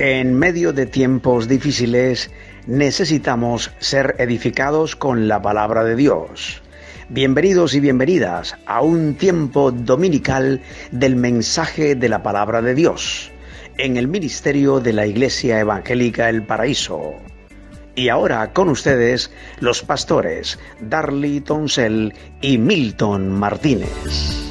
En medio de tiempos difíciles necesitamos ser edificados con la palabra de Dios. Bienvenidos y bienvenidas a un tiempo dominical del mensaje de la palabra de Dios en el ministerio de la Iglesia Evangélica El Paraíso. Y ahora con ustedes los pastores Darly Toncel y Milton Martínez.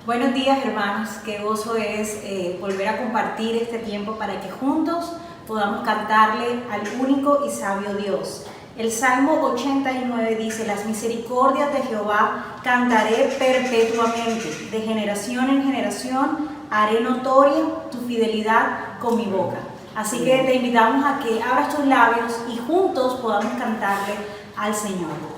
Buenos días, hermanos, qué gozo es volver a compartir este tiempo para que juntos podamos cantarle al único y sabio Dios. El Salmo 89 dice: las misericordias de Jehová cantaré perpetuamente, de generación en generación haré notoria tu fidelidad con mi boca. Así que te invitamos a que abras tus labios y juntos podamos cantarle al Señor.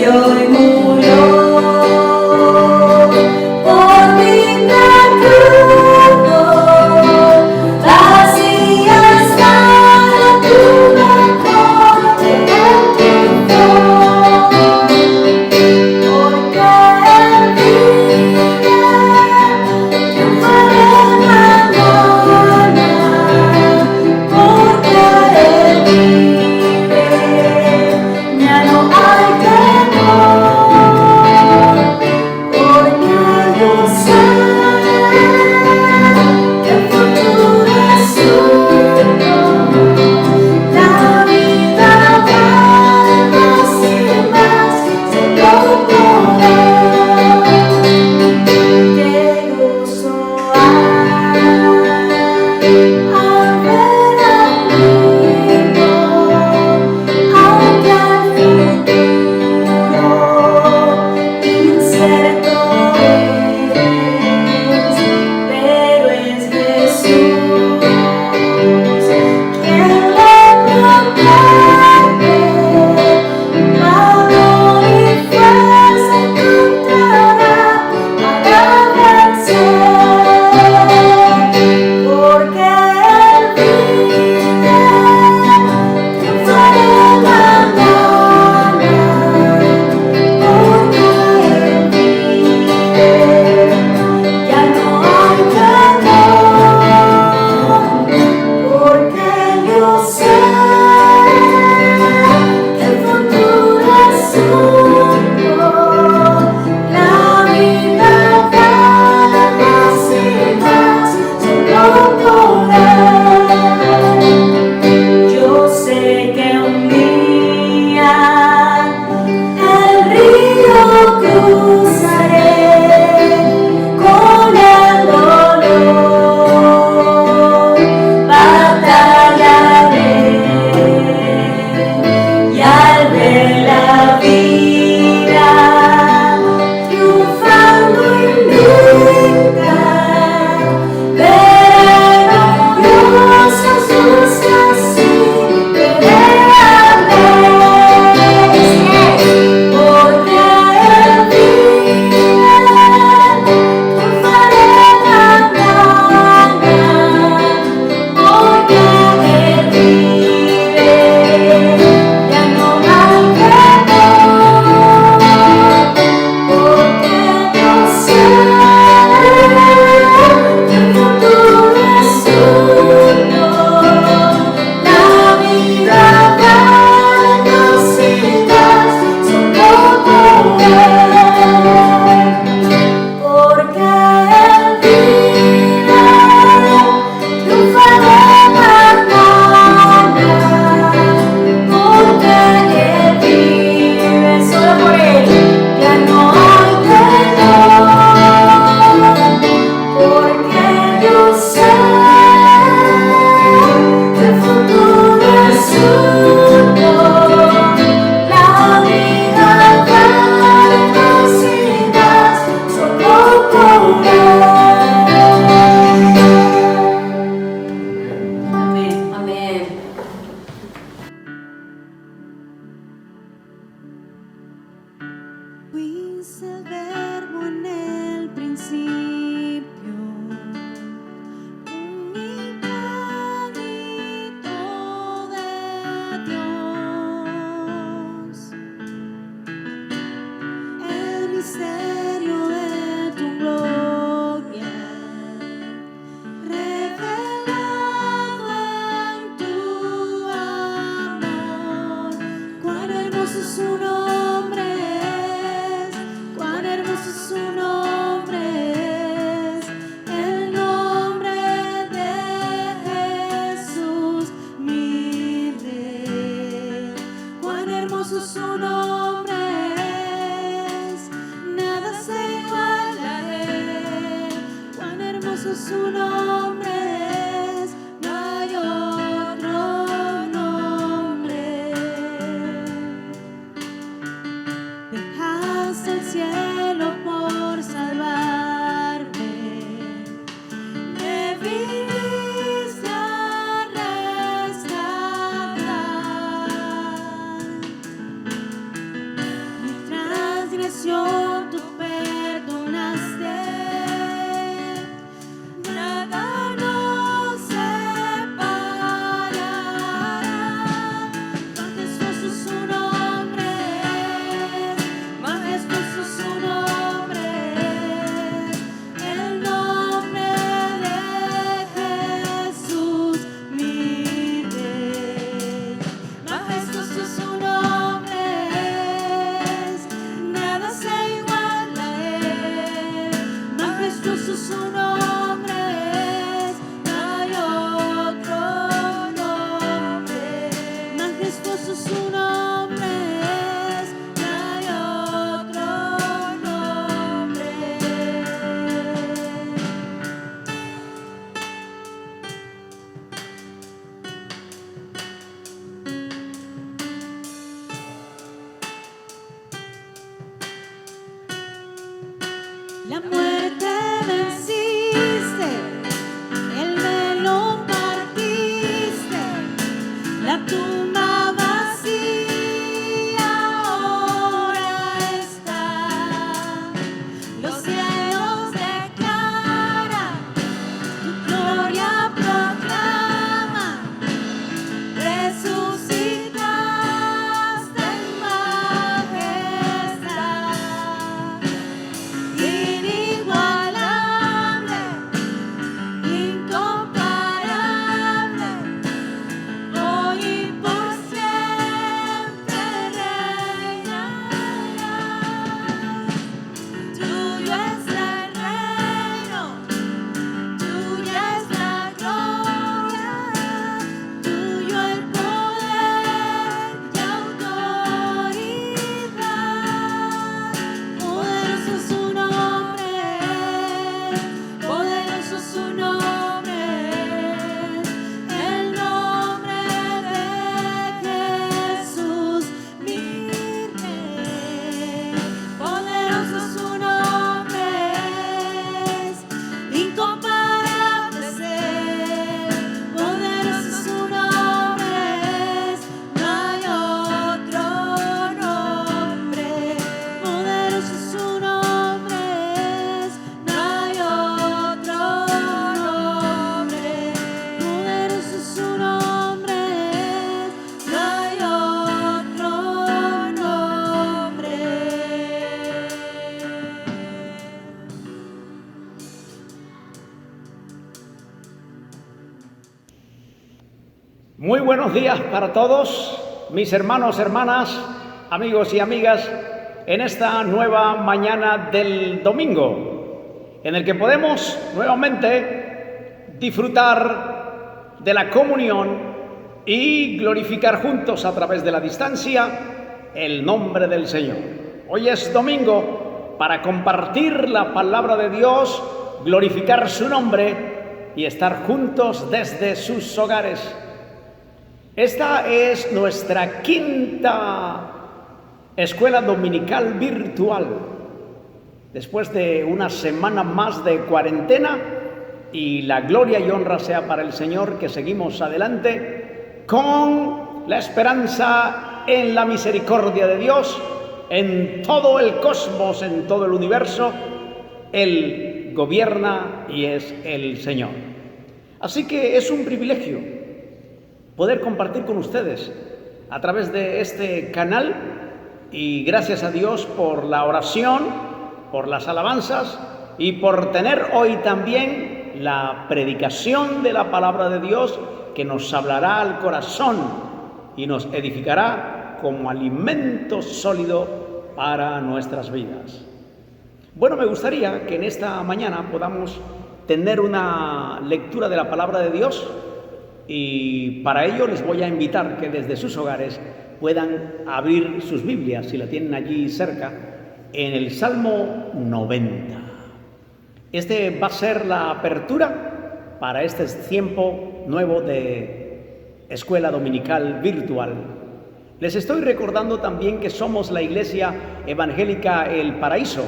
Hoy murió. La muerte venciste, el velo partiste, la tumba vacía ahora está. Los cielos declaran, tu gloria proclama, resucitaste en majestad. Inigualable, incomparable, hoy y por siempre reinarás. Tuyo es el reino, tuya es la gloria, tuyo el poder y autoridad. Poderoso es su nombre, poderoso es su nombre, el nombre de Jesús, mi Rey. Poderoso es su nombre, incomparable es Él. Poderoso es su nombre, no hay otro nombre. Poderoso es su nombre, no hay otro nombre. Poderoso es su nombre, no hay otro nombre. Muy buenos días para todos, mis hermanos, hermanas, amigos y amigas, en esta nueva mañana del domingo, en el que podemos nuevamente disfrutar de la comunión y glorificar juntos a través de la distancia el nombre del Señor. Hoy es domingo para compartir la palabra de Dios, glorificar su nombre y estar juntos desde sus hogares. Esta es nuestra quinta escuela dominical virtual, después de una semana más de cuarentena, y la gloria y honra sea para el Señor, que seguimos adelante con la esperanza en la misericordia de Dios en todo el cosmos, en todo el universo. Él gobierna y es el Señor. Así que es un privilegio poder compartir con ustedes a través de este canal, y gracias a Dios por la oración, por las alabanzas y por tener hoy también la predicación de la palabra de Dios, que nos hablará al corazón y nos edificará como alimento sólido para nuestras vidas. Bueno, me gustaría que en esta mañana podamos tener una lectura de la palabra de Dios, y para ello les voy a invitar que desde sus hogares puedan abrir sus Biblias, si la tienen allí cerca, en el Salmo 90. Este va a ser la apertura para este tiempo nuevo de escuela dominical virtual. Les estoy recordando también que somos la Iglesia Evangélica El Paraíso,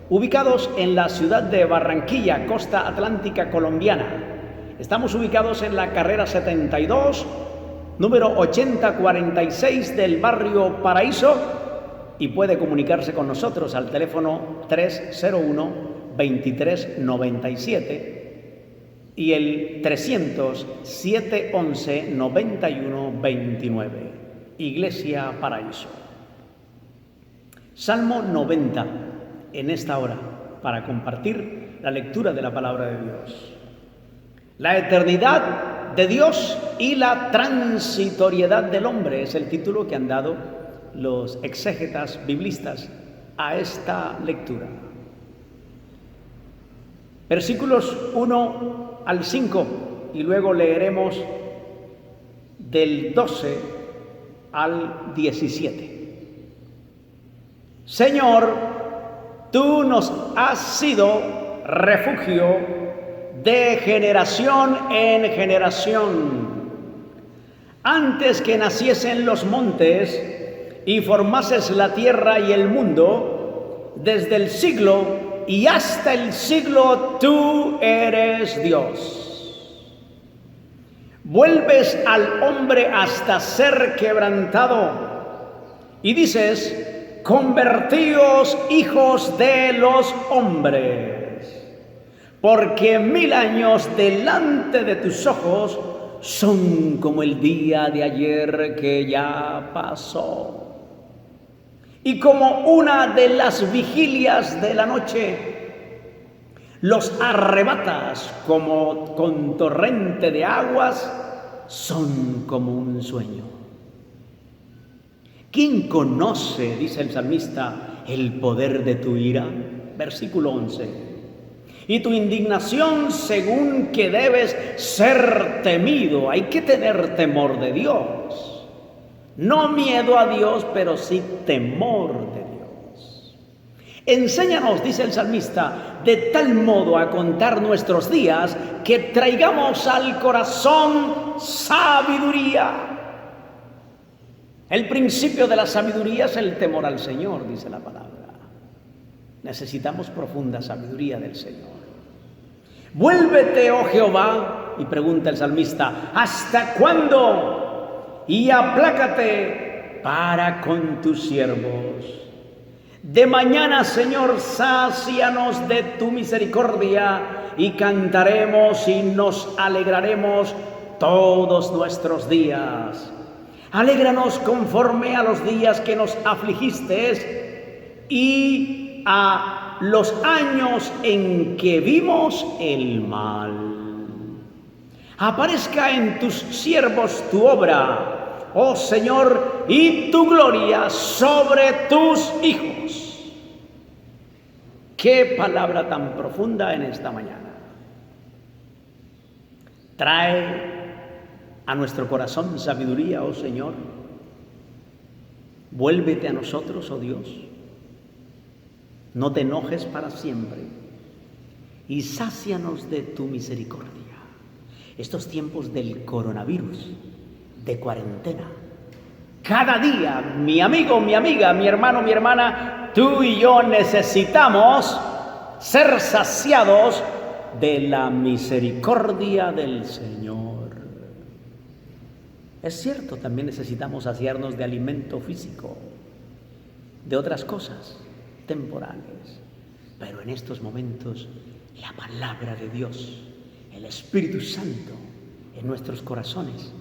ubicados en la ciudad de Barranquilla, costa atlántica colombiana. Estamos ubicados en la carrera 72, número 8046 del barrio Paraíso, y puede comunicarse con nosotros al teléfono 301-2397 y el 300-711-9129. Iglesia Paraíso. Salmo 90 en esta hora, para compartir la lectura de la palabra de Dios. La eternidad de Dios y la transitoriedad del hombre es el título que han dado los exégetas biblistas a esta lectura. Versículos 1 al 5, y luego leeremos del 12 al 17. Señor, tú nos has sido refugio de generación en generación. Antes que naciesen los montes y formases la tierra y el mundo, desde el siglo y hasta el siglo tú eres Dios. Vuelves al hombre hasta ser quebrantado y dices: convertíos hijos de los hombres. Porque 1000 años delante de tus ojos son como el día de ayer que ya pasó, y como una de las vigilias de la noche. Los arrebatas como con torrente de aguas, son como un sueño. ¿Quién conoce, dice el salmista, el poder de tu ira? Versículo 11. Y tu indignación, según que debes ser temido. Hay que tener temor de Dios. No miedo a Dios, pero sí temor de Dios. Enséñanos, dice el salmista, de tal modo a contar nuestros días, que traigamos al corazón sabiduría. El principio de la sabiduría es el temor al Señor, dice la palabra. Necesitamos profunda sabiduría del Señor. Vuélvete, oh Jehová, y pregunta el salmista, ¿hasta cuándo? Y aplácate para con tus siervos. De mañana, Señor, sácianos de tu misericordia, y cantaremos y nos alegraremos todos nuestros días. Alégranos conforme a los días que nos afligiste y a los años en que vimos el mal. Aparezca en tus siervos tu obra, oh Señor, y tu gloria sobre tus hijos. Qué palabra tan profunda en esta mañana. Trae a nuestro corazón sabiduría, oh Señor. Vuélvete a nosotros, oh Dios. No te enojes para siempre y sácianos de tu misericordia. Estos tiempos del coronavirus, de cuarentena, cada día, mi amigo, mi amiga, mi hermano, mi hermana, tú y yo necesitamos ser saciados de la misericordia del Señor. Es cierto, también necesitamos saciarnos de alimento físico, de otras cosas temporales. Pero en estos momentos, la palabra de Dios, el Espíritu Santo en nuestros corazones,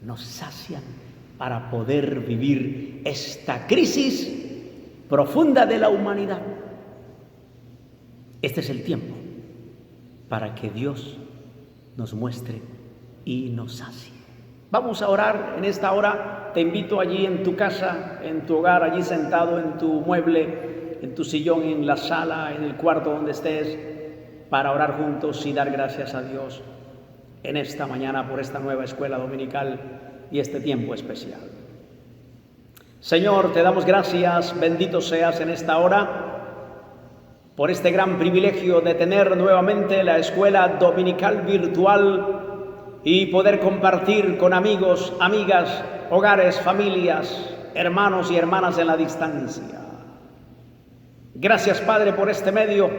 nos sacian para poder vivir esta crisis profunda de la humanidad. Este es el tiempo para que Dios nos muestre y nos sacie. Vamos a orar en esta hora. Te invito allí en tu casa, en tu hogar, allí sentado en tu mueble, en tu sillón, en la sala, en el cuarto donde estés, para orar juntos y dar gracias a Dios en esta mañana por esta nueva escuela dominical y este tiempo especial. Señor, te damos gracias, bendito seas en esta hora, por este gran privilegio de tener nuevamente la escuela dominical virtual y poder compartir con amigos, amigas, hogares, familias, hermanos y hermanas en la distancia. Gracias, Padre, por este medio.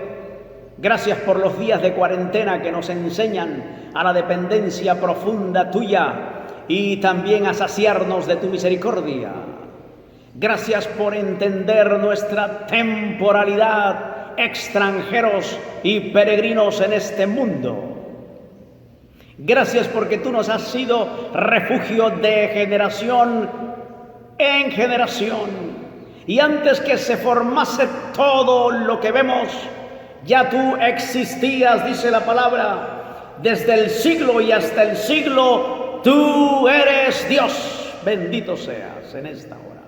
Gracias por los días de cuarentena que nos enseñan a la dependencia profunda tuya y también a saciarnos de tu misericordia. Gracias por entender nuestra temporalidad, extranjeros y peregrinos en este mundo. Gracias porque tú nos has sido refugio de generación en generación. Y antes que se formase todo lo que vemos, ya tú existías, dice la palabra, desde el siglo y hasta el siglo, tú eres Dios. Bendito seas en esta hora.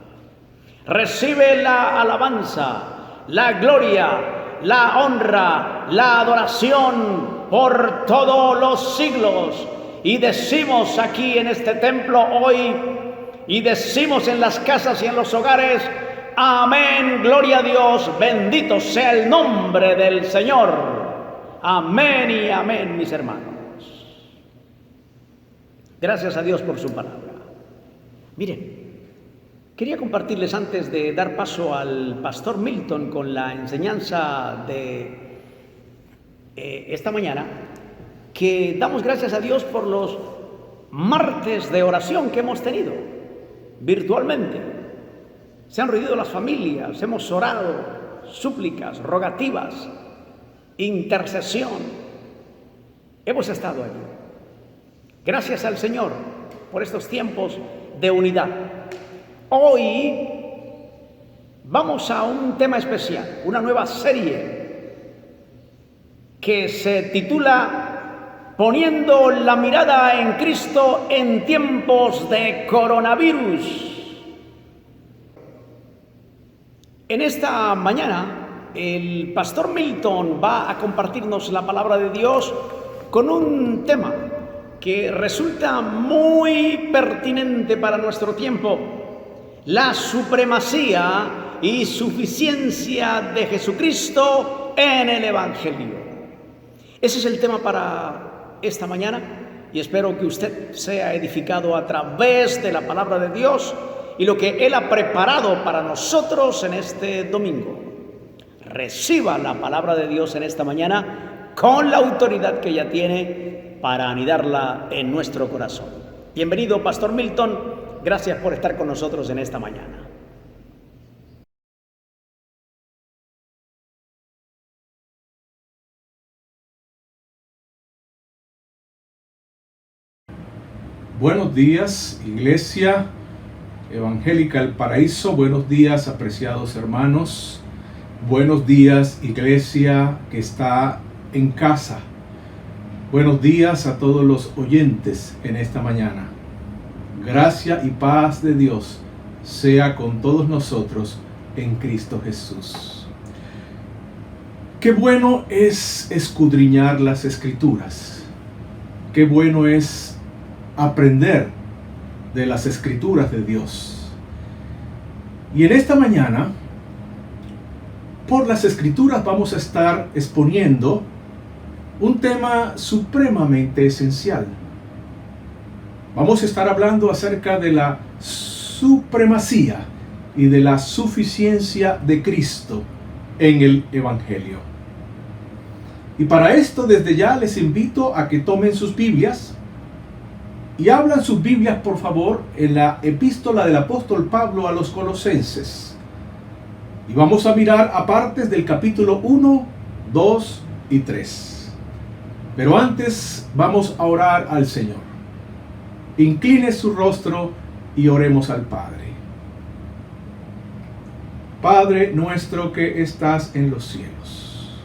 Recibe la alabanza, la gloria, la honra, la adoración por todos los siglos. Y decimos aquí en este templo hoy, y decimos en las casas y en los hogares, amén, gloria a Dios, bendito sea el nombre del Señor. Amén y amén, mis hermanos. Gracias a Dios por su palabra. Miren, quería compartirles antes de dar paso al pastor Milton con la enseñanza de esta mañana, que damos gracias a Dios por los martes de oración que hemos tenido virtualmente. Se han reunido las familias, hemos orado, súplicas, rogativas, intercesión. Hemos estado allí. Gracias al Señor por estos tiempos de unidad. Hoy vamos a un tema especial, una nueva serie que se titula Poniendo la mirada en Cristo en tiempos de coronavirus. En esta mañana, el pastor Milton va a compartirnos la palabra de Dios con un tema que resulta muy pertinente para nuestro tiempo: la supremacía y suficiencia de Jesucristo en el Evangelio. Ese es el tema para esta mañana y espero que usted sea edificado a través de la palabra de Dios y lo que Él ha preparado para nosotros en este domingo. Reciba la palabra de Dios en esta mañana con la autoridad que ella tiene para anidarla en nuestro corazón. Bienvenido, Pastor Milton. Gracias por estar con nosotros en esta mañana. Buenos días, Iglesia Evangélica El Paraíso. Buenos días, apreciados hermanos. Buenos días, Iglesia que está en casa. Buenos días a todos los oyentes en esta mañana. Gracia y paz de Dios sea con todos nosotros en Cristo Jesús. Qué bueno es escudriñar las Escrituras. Qué bueno es aprender de las Escrituras de Dios. Y en esta mañana, por las Escrituras vamos a estar exponiendo un tema supremamente esencial. Vamos a estar hablando acerca de la supremacía y de la suficiencia de Cristo en el Evangelio. Y para esto, desde ya les invito a que tomen sus Biblias y abran sus Biblias, por favor, en la epístola del apóstol Pablo a los Colosenses. Y vamos a mirar a partes del capítulo 1, 2 y 3. Pero antes vamos a orar al Señor. Incline su rostro y oremos al Padre. Padre nuestro que estás en los cielos,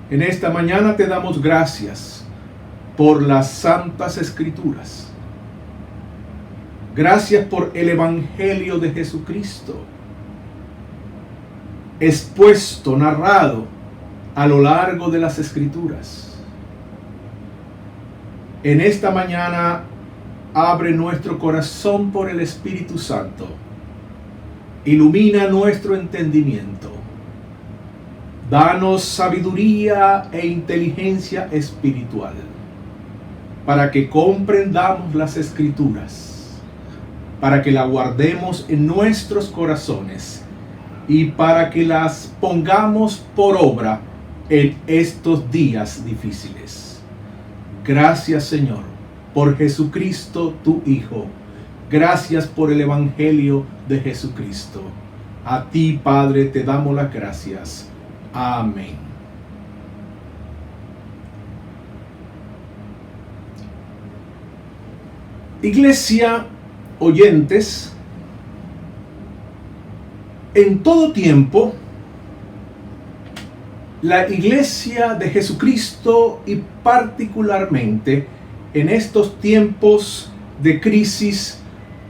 en esta mañana te damos gracias por las santas escrituras. Gracias por el Evangelio de Jesucristo, expuesto, narrado a lo largo de las escrituras. En esta mañana abre nuestro corazón por el Espíritu Santo. Ilumina nuestro entendimiento. Danos sabiduría e inteligencia espiritual para que comprendamos las escrituras, para que las guardemos en nuestros corazones y para que las pongamos por obra en estos días difíciles. Gracias, Señor, por Jesucristo, tu Hijo. Gracias por el Evangelio de Jesucristo. A ti, Padre, te damos las gracias. Amén. Iglesia, oyentes, en todo tiempo, la Iglesia de Jesucristo y particularmente en estos tiempos de crisis,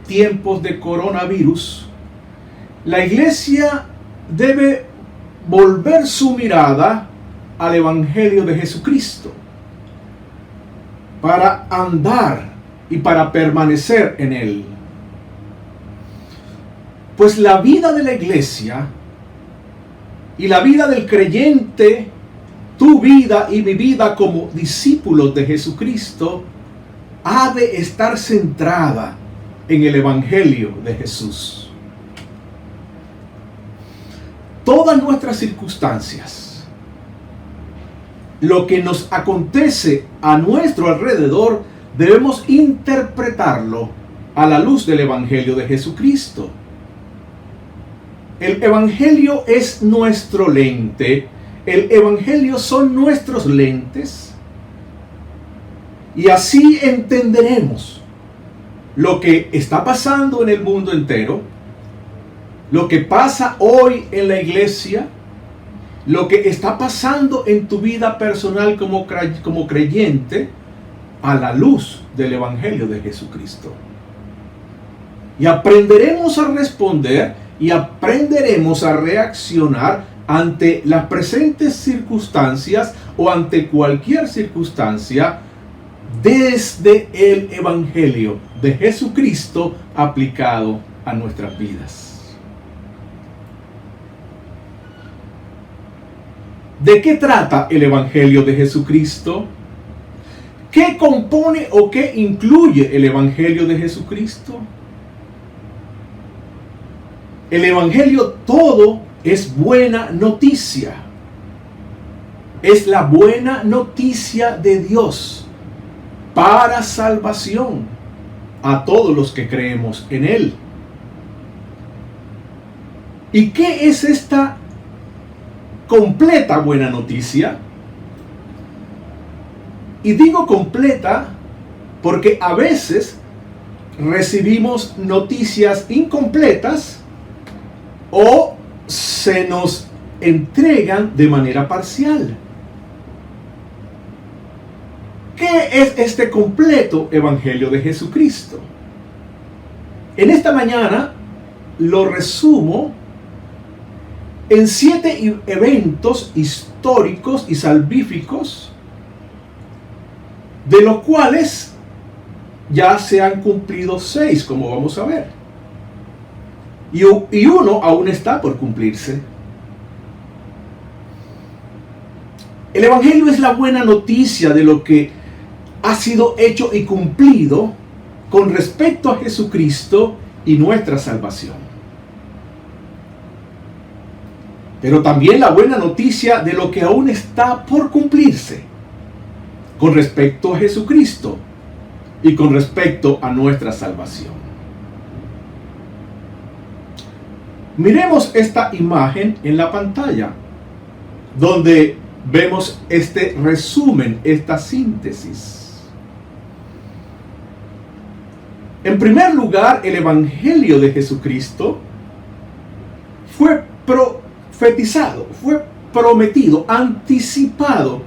tiempos de coronavirus, la Iglesia debe volver su mirada al Evangelio de Jesucristo para andar y para permanecer en él. Pues la vida de la Iglesia y la vida del creyente, tu vida y mi vida como discípulos de Jesucristo, ha de estar centrada en el Evangelio de Jesús. Todas nuestras circunstancias, lo que nos acontece a nuestro alrededor, debemos interpretarlo a la luz del Evangelio de Jesucristo. El Evangelio es nuestro lente, el Evangelio son nuestros lentes, y así entenderemos lo que está pasando en el mundo entero, lo que pasa hoy en la iglesia, lo que está pasando en tu vida personal como creyente, a la luz del Evangelio de Jesucristo. Y aprenderemos a responder y aprenderemos a reaccionar ante las presentes circunstancias o ante cualquier circunstancia desde el Evangelio de Jesucristo aplicado a nuestras vidas. ¿De qué trata el Evangelio de Jesucristo? ¿Qué compone o qué incluye el Evangelio de Jesucristo? El Evangelio todo es buena noticia. Es la buena noticia de Dios para salvación a todos los que creemos en Él. ¿Y qué es esta completa buena noticia? Y digo completa porque a veces recibimos noticias incompletas o se nos entregan de manera parcial. ¿Qué es este completo Evangelio de Jesucristo? En esta mañana lo resumo en 7 eventos históricos y salvíficos, de los cuales ya se han cumplido 6, como vamos a ver. Y uno aún está por cumplirse. El Evangelio es la buena noticia de lo que ha sido hecho y cumplido con respecto a Jesucristo y nuestra salvación. Pero también la buena noticia de lo que aún está por cumplirse con respecto a Jesucristo y con respecto a nuestra salvación. Miremos esta imagen en la pantalla, donde vemos este resumen, esta síntesis. En primer lugar, el Evangelio de Jesucristo fue profetizado, fue prometido, anticipado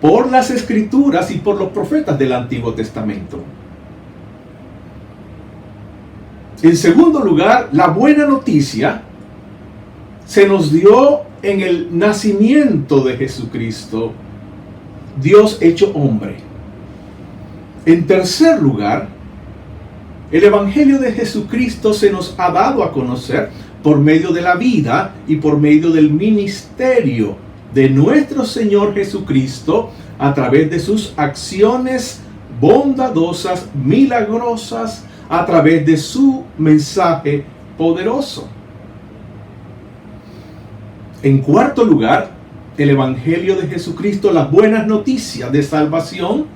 por las Escrituras y por los profetas del Antiguo Testamento. En segundo lugar, la buena noticia se nos dio en el nacimiento de Jesucristo, Dios hecho hombre. En tercer lugar, el Evangelio de Jesucristo se nos ha dado a conocer por medio de la vida y por medio del ministerio de nuestro Señor Jesucristo a través de sus acciones bondadosas, milagrosas, a través de su mensaje poderoso. En cuarto lugar, el Evangelio de Jesucristo, las buenas noticias de salvación,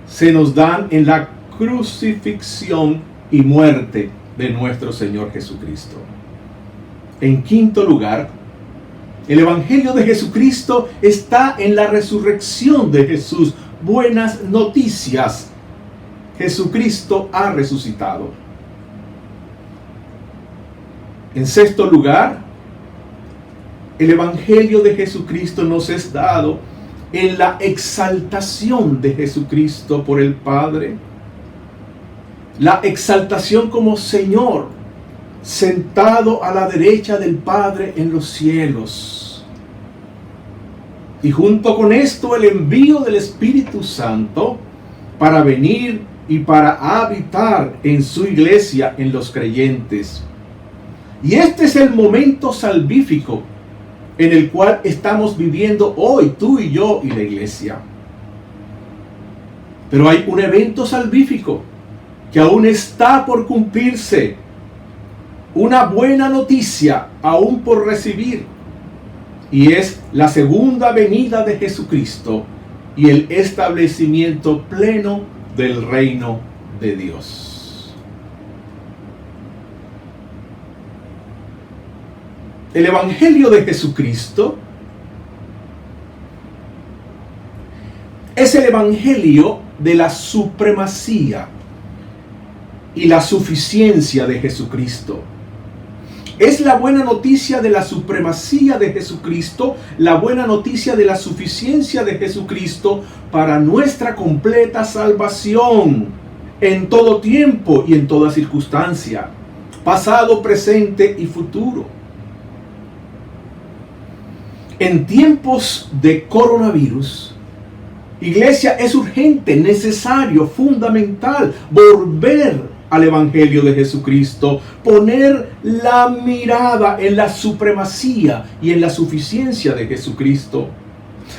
se nos dan en la crucifixión y muerte de nuestro Señor Jesucristo. En quinto lugar, el Evangelio de Jesucristo está en la resurrección de Jesús. Buenas noticias. Jesucristo ha resucitado. En sexto lugar, el Evangelio de Jesucristo nos es dado en la exaltación de Jesucristo por el Padre. La exaltación como Señor, sentado a la derecha del Padre en los cielos. Y junto con esto, el envío del Espíritu Santo para venir y para habitar en su iglesia, en los creyentes. Y este es el momento salvífico en el cual estamos viviendo hoy, tú y yo y la iglesia. Pero hay un evento salvífico que aún está por cumplirse. Una buena noticia aún por recibir. Y es la segunda venida de Jesucristo y el establecimiento pleno del reino de Dios. El Evangelio de Jesucristo es el Evangelio de la supremacía y la suficiencia de Jesucristo. Es la buena noticia de la supremacía de Jesucristo, la buena noticia de la suficiencia de Jesucristo para nuestra completa salvación en todo tiempo y en toda circunstancia, pasado, presente y futuro. En tiempos de coronavirus, iglesia, es urgente, necesario, fundamental volver al Evangelio de Jesucristo, poner la mirada en la supremacía y en la suficiencia de Jesucristo.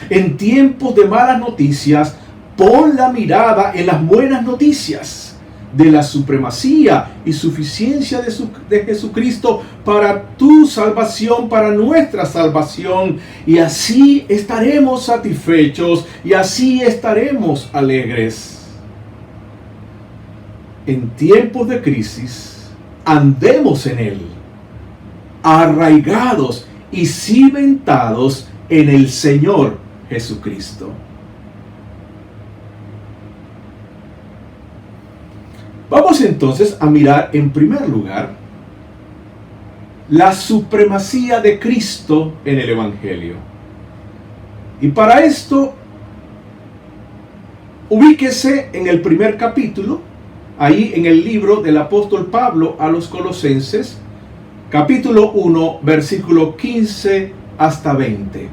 En tiempos de malas noticias, pon la mirada en las buenas noticias de la supremacía y suficiencia de Jesucristo para tu salvación, para nuestra salvación, y así estaremos satisfechos y así estaremos alegres. En tiempos de crisis, andemos en Él, arraigados y cimentados en el Señor Jesucristo. Vamos entonces a mirar en primer lugar la supremacía de Cristo en el Evangelio. Y para esto, ubíquese en el primer capítulo, ahí en el libro del apóstol Pablo a los Colosenses, capítulo 1, versículo 15 hasta 20.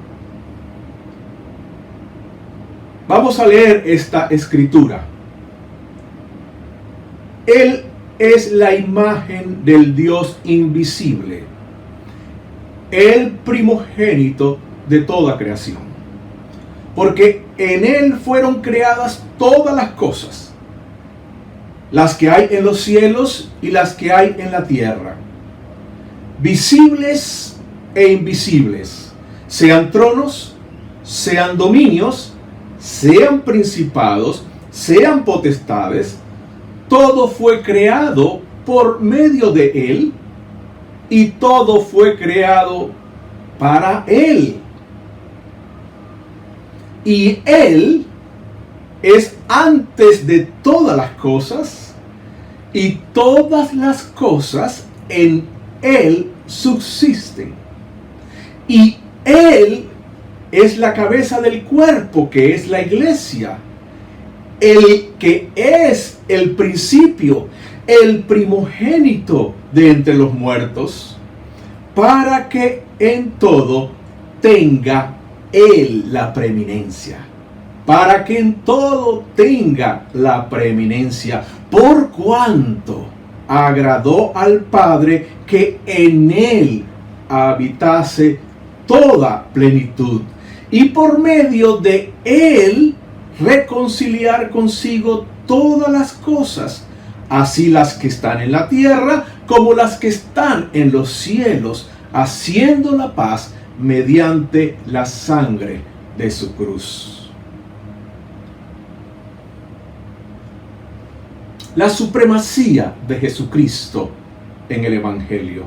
Vamos a leer esta escritura. Él es la imagen del Dios invisible, el primogénito de toda creación, porque en Él fueron creadas todas las cosas, las que hay en los cielos y las que hay en la tierra, visibles e invisibles, sean tronos, sean dominios, sean principados, sean potestades. Todo fue creado por medio de Él y todo fue creado para Él. Y Él es antes de todas las cosas, y todas las cosas en Él subsisten. Y Él es la cabeza del cuerpo, que es la iglesia. El que es el principio, el primogénito de entre los muertos, para que en todo tenga Él la preeminencia. Para que en todo tenga la preeminencia. Por cuanto agradó al Padre que en Él habitase toda plenitud, y por medio de Él reconciliar consigo todas las cosas, así las que están en la tierra como las que están en los cielos, haciendo la paz mediante la sangre de su cruz. La supremacía de Jesucristo en el Evangelio.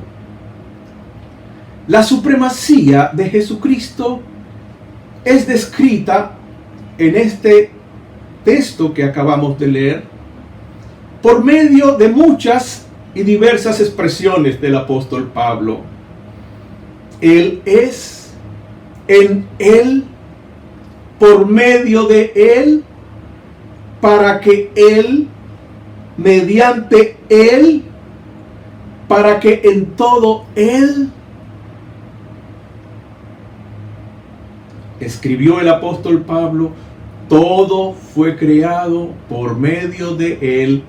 La supremacía de Jesucristo es descrita en este texto que acabamos de leer por medio de muchas y diversas expresiones del apóstol Pablo. Él es, en Él, por medio de Él, para que Él, mediante Él, para que en todo Él. Escribió el apóstol Pablo: todo fue creado por medio de Él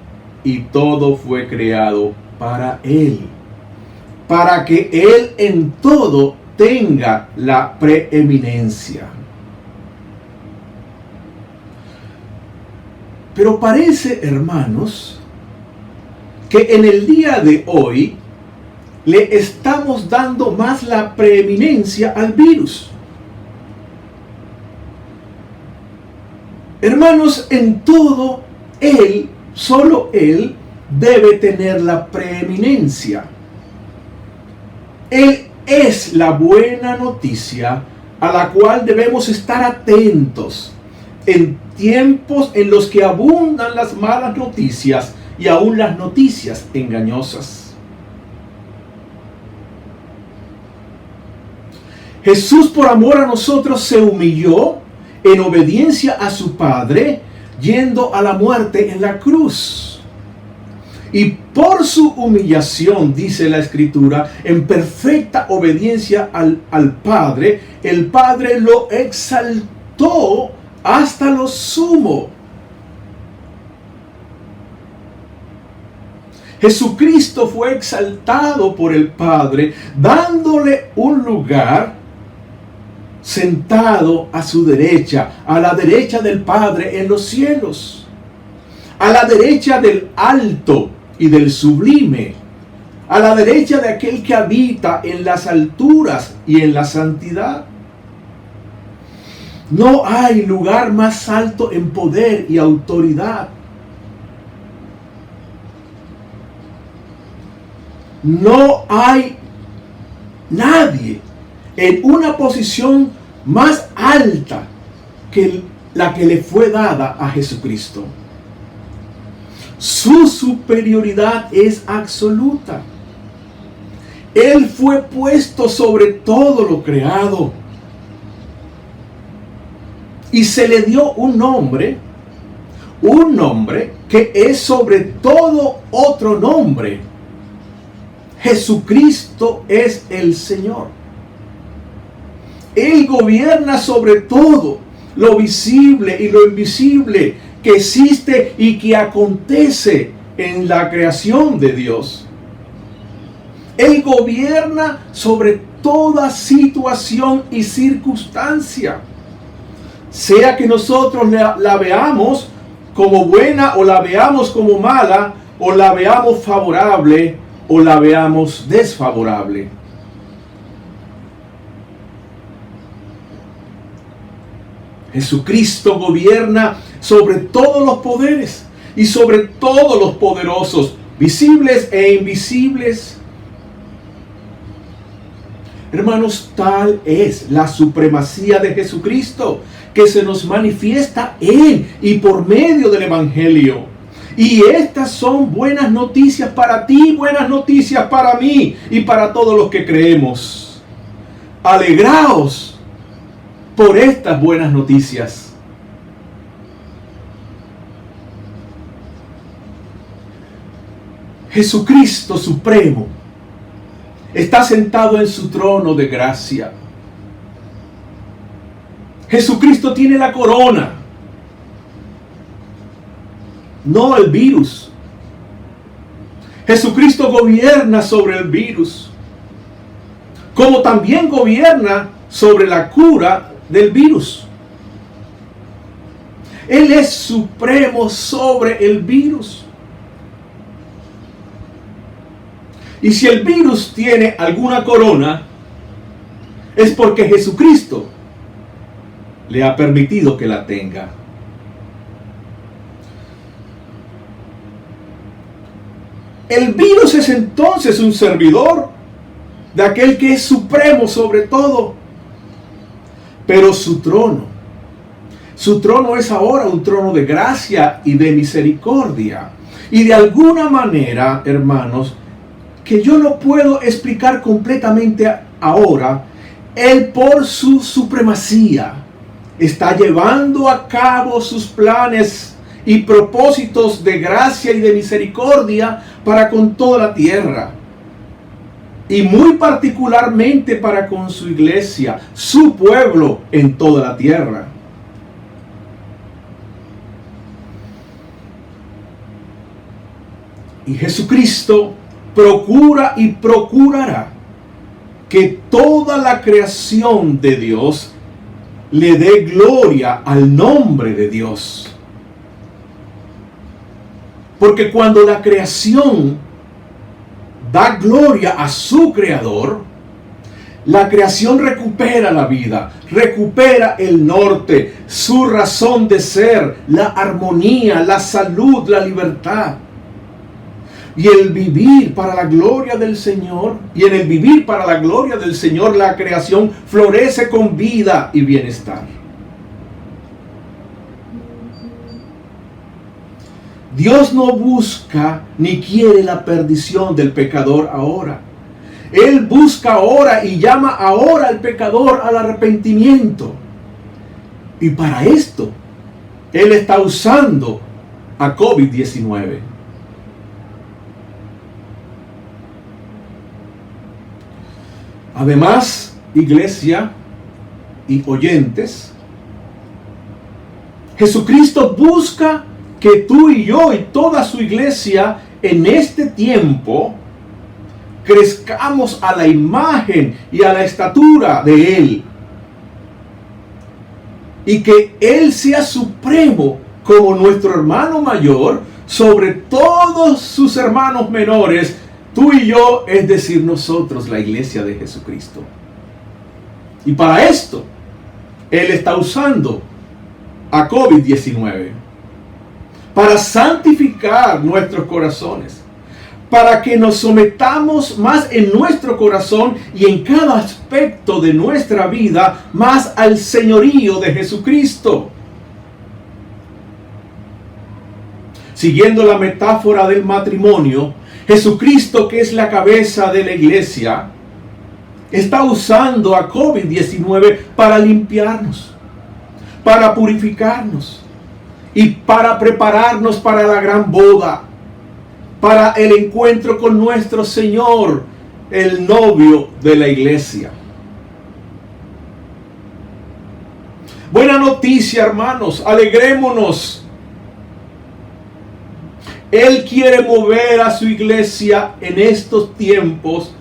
y todo fue creado para Él, para que Él en todo tenga la preeminencia. Pero parece, hermanos, que en el día de hoy le estamos dando más la preeminencia al virus. Hermanos, en todo Él, solo Él, debe tener la preeminencia. Él es la buena noticia a la cual debemos estar atentos en tiempos en los que abundan las malas noticias y aún las noticias engañosas. Jesús, por amor a nosotros, se humilló en obediencia a su Padre, yendo a la muerte en la cruz. Y por su humillación, dice la Escritura, en perfecta obediencia al Padre, el Padre lo exaltó hasta lo sumo. Jesucristo fue exaltado por el Padre, dándole un lugar sentado a su derecha, a la derecha del Padre en los cielos, a la derecha del alto y del sublime, a la derecha de aquel que habita en las alturas y en la santidad. No hay lugar más alto en poder y autoridad. No hay nadie en una posición más alta que la que le fue dada a Jesucristo. Su superioridad es absoluta. Él fue puesto sobre todo lo creado. Y se le dio un nombre que es sobre todo otro nombre. Jesucristo es el Señor. Él gobierna sobre todo lo visible y lo invisible que existe y que acontece en la creación de Dios. Él gobierna sobre toda situación y circunstancia, sea que nosotros la veamos como buena o la veamos como mala, o la veamos favorable o la veamos desfavorable. Jesucristo gobierna sobre todos los poderes y sobre todos los poderosos, visibles e invisibles. Hermanos, tal es la supremacía de Jesucristo, que se nos manifiesta en y por medio del Evangelio. Y estas son buenas noticias para ti, buenas noticias para mí y para todos los que creemos. Alegraos por estas buenas noticias. Jesucristo Supremo está sentado en su trono de gracia. Jesucristo tiene la corona, no el virus. Jesucristo gobierna sobre el virus, como también gobierna sobre la cura del virus. Él es supremo sobre el virus. Y si el virus tiene alguna corona, es porque Jesucristo le ha permitido que la tenga. El virus es entonces un servidor de aquel que es supremo sobre todo. Pero su trono es ahora un trono de gracia y de misericordia. Y de alguna manera, hermanos, que yo no puedo explicar completamente ahora, Él por su supremacía está llevando a cabo sus planes y propósitos de gracia y de misericordia para con toda la tierra. Y muy particularmente para con su iglesia, su pueblo en toda la tierra. Y Jesucristo procura y procurará que toda la creación de Dios le dé gloria al nombre de Dios. Porque cuando la creación da gloria a su creador, la creación recupera la vida, recupera el norte, su razón de ser, la armonía, la salud, la libertad. Y el vivir para la gloria del Señor, y en el vivir para la gloria del Señor, la creación florece con vida y bienestar. Dios no busca ni quiere la perdición del pecador ahora. Él busca ahora y llama ahora al pecador al arrepentimiento. Y para esto, Él está usando a COVID-19. Además, iglesia y oyentes, Jesucristo busca que tú y yo y toda su iglesia en este tiempo crezcamos a la imagen y a la estatura de Él. Y que Él sea supremo como nuestro hermano mayor sobre todos sus hermanos menores, tú y yo, es decir, nosotros, la iglesia de Jesucristo. Y para esto, Él está usando a COVID-19 para santificar nuestros corazones, para que nos sometamos más en nuestro corazón y en cada aspecto de nuestra vida más al señorío de Jesucristo. Siguiendo la metáfora del matrimonio, Jesucristo, que es la cabeza de la iglesia, está usando a COVID-19 para limpiarnos, para purificarnos y para prepararnos para la gran boda, para el encuentro con nuestro Señor, el novio de la iglesia. Buena noticia, hermanos, alegrémonos. Él quiere mover a su iglesia en estos tiempos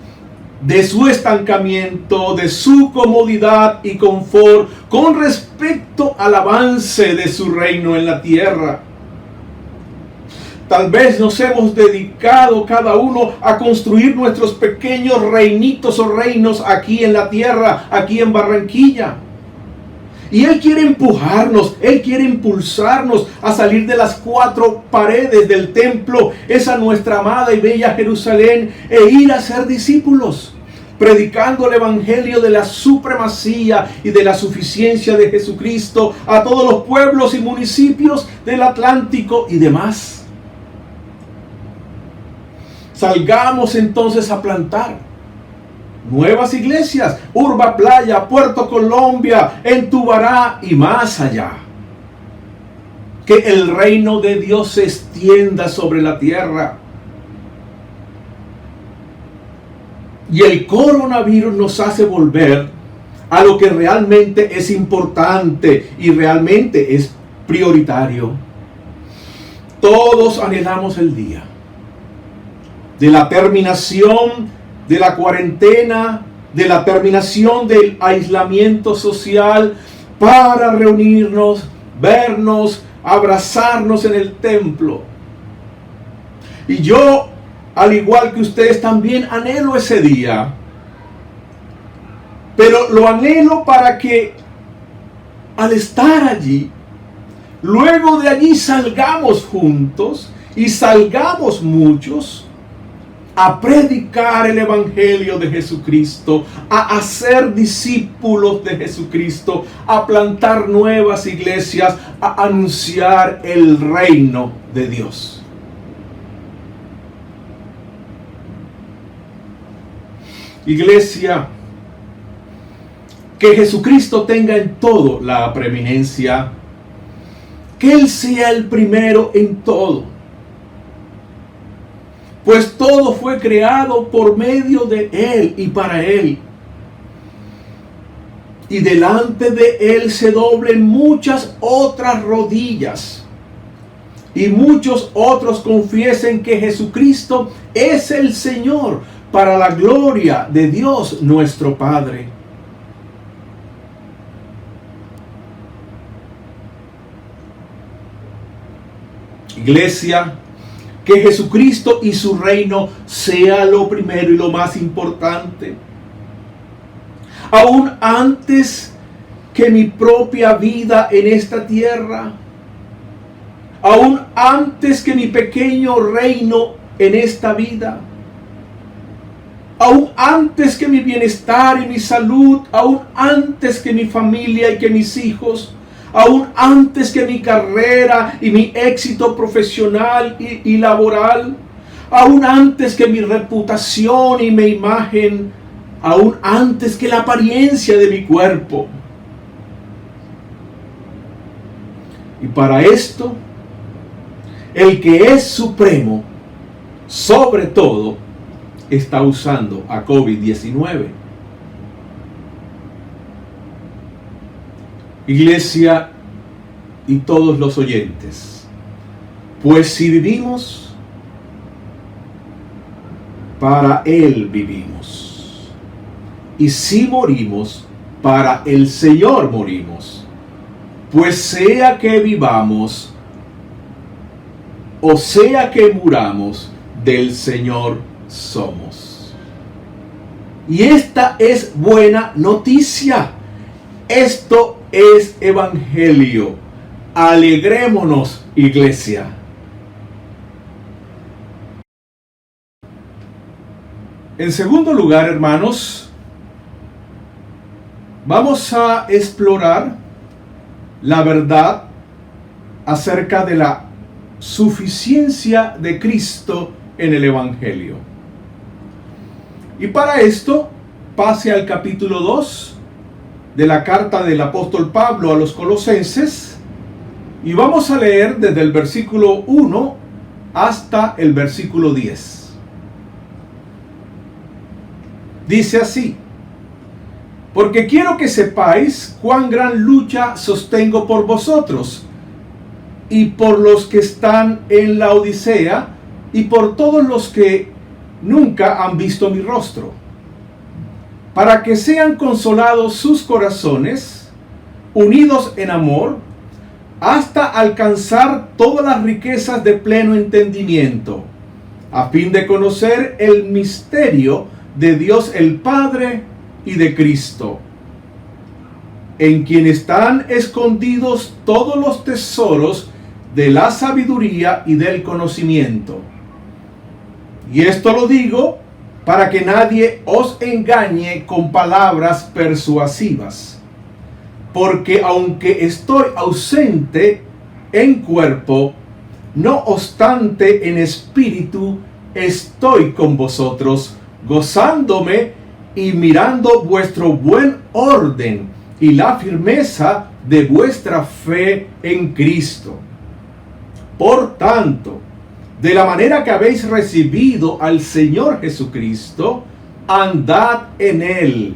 de su estancamiento, de su comodidad y confort con respecto al avance de su reino en la tierra. Tal vez nos hemos dedicado cada uno a construir nuestros pequeños reinitos o reinos aquí en la tierra, aquí en Barranquilla. Y Él quiere empujarnos, Él quiere impulsarnos a salir de las 4 paredes del templo, esa nuestra amada y bella Jerusalén, e ir a ser discípulos. predicando el evangelio de la supremacía y de la suficiencia de Jesucristo a todos los pueblos y municipios del Atlántico y demás. Salgamos entonces a plantar nuevas iglesias, Urba Playa, Puerto Colombia, en Tubará y más allá. Que el reino de Dios se extienda sobre la tierra. Y el coronavirus nos hace volver a lo que realmente es importante y realmente es prioritario. Todos anhelamos el día de la terminación de la cuarentena, de la terminación del aislamiento social, para reunirnos, vernos, abrazarnos en el templo. Y yo, al igual que ustedes, también anhelo ese día. Pero lo anhelo para que al estar allí, luego de allí salgamos juntos y salgamos muchos a predicar el evangelio de Jesucristo, a hacer discípulos de Jesucristo, a plantar nuevas iglesias, a anunciar el reino de Dios. Iglesia, que Jesucristo tenga en todo la preeminencia, que Él sea el primero en todo. Pues todo fue creado por medio de Él y para Él. Y delante de Él se doblen muchas otras rodillas. Y muchos otros confiesen que Jesucristo es el Señor, para la gloria de Dios nuestro Padre. Iglesia, que Jesucristo y su reino sea lo primero y lo más importante. Aún antes que mi propia vida en esta tierra, aún antes que mi pequeño reino en esta vida, aún antes que mi bienestar y mi salud, aún antes que mi familia y que mis hijos, aún antes que mi carrera y mi éxito profesional y laboral, aún antes que mi reputación y mi imagen, aún antes que la apariencia de mi cuerpo. Y para esto, el que es supremo sobre todo está usando a COVID-19. Iglesia y todos los oyentes, pues si vivimos, para Él vivimos. Y si morimos, para el Señor morimos. Pues sea que vivamos, o sea que muramos, del Señor somos. Y esta es buena noticia. Esto es evangelio. Alegrémonos, iglesia. En segundo lugar, hermanos, vamos a explorar la verdad acerca de la suficiencia de Cristo en el evangelio. Y para esto, pase al capítulo 2 de la carta del apóstol Pablo a los Colosenses, y vamos a leer desde el versículo 1 hasta el versículo 10. Dice así: porque quiero que sepáis cuán gran lucha sostengo por vosotros, y por los que están en la Odisea, y por todos los que nunca han visto mi rostro, para que sean consolados sus corazones, unidos en amor, hasta alcanzar todas las riquezas de pleno entendimiento, a fin de conocer el misterio de Dios el Padre y de Cristo, en quien están escondidos todos los tesoros de la sabiduría y del conocimiento. Y esto lo digo para que nadie os engañe con palabras persuasivas. Porque aunque estoy ausente en cuerpo, no obstante en espíritu estoy con vosotros, gozándome y mirando vuestro buen orden y la firmeza de vuestra fe en Cristo. Por tanto, de la manera que habéis recibido al Señor Jesucristo, andad en Él,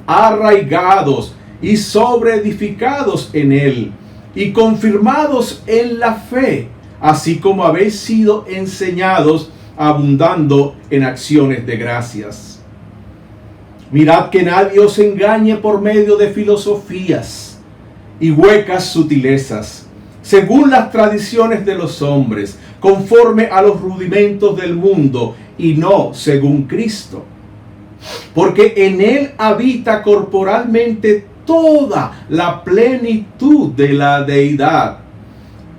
arraigados y sobreedificados en Él, y confirmados en la fe, así como habéis sido enseñados, abundando en acciones de gracias. Mirad que nadie os engañe por medio de filosofías y huecas sutilezas, según las tradiciones de los hombres, conforme a los rudimentos del mundo, y no según Cristo. Porque en Él habita corporalmente toda la plenitud de la deidad,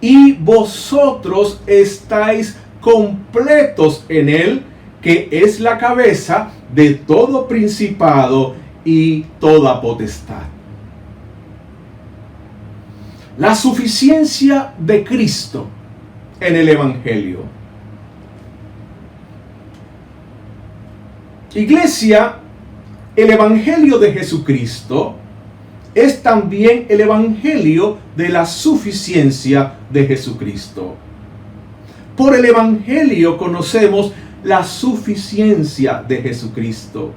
y vosotros estáis completos en Él, que es la cabeza de todo principado y toda potestad. La suficiencia de Cristo en el Evangelio. Iglesia, el Evangelio de Jesucristo es también el Evangelio de la suficiencia de Jesucristo. Por el Evangelio conocemos la suficiencia de Jesucristo.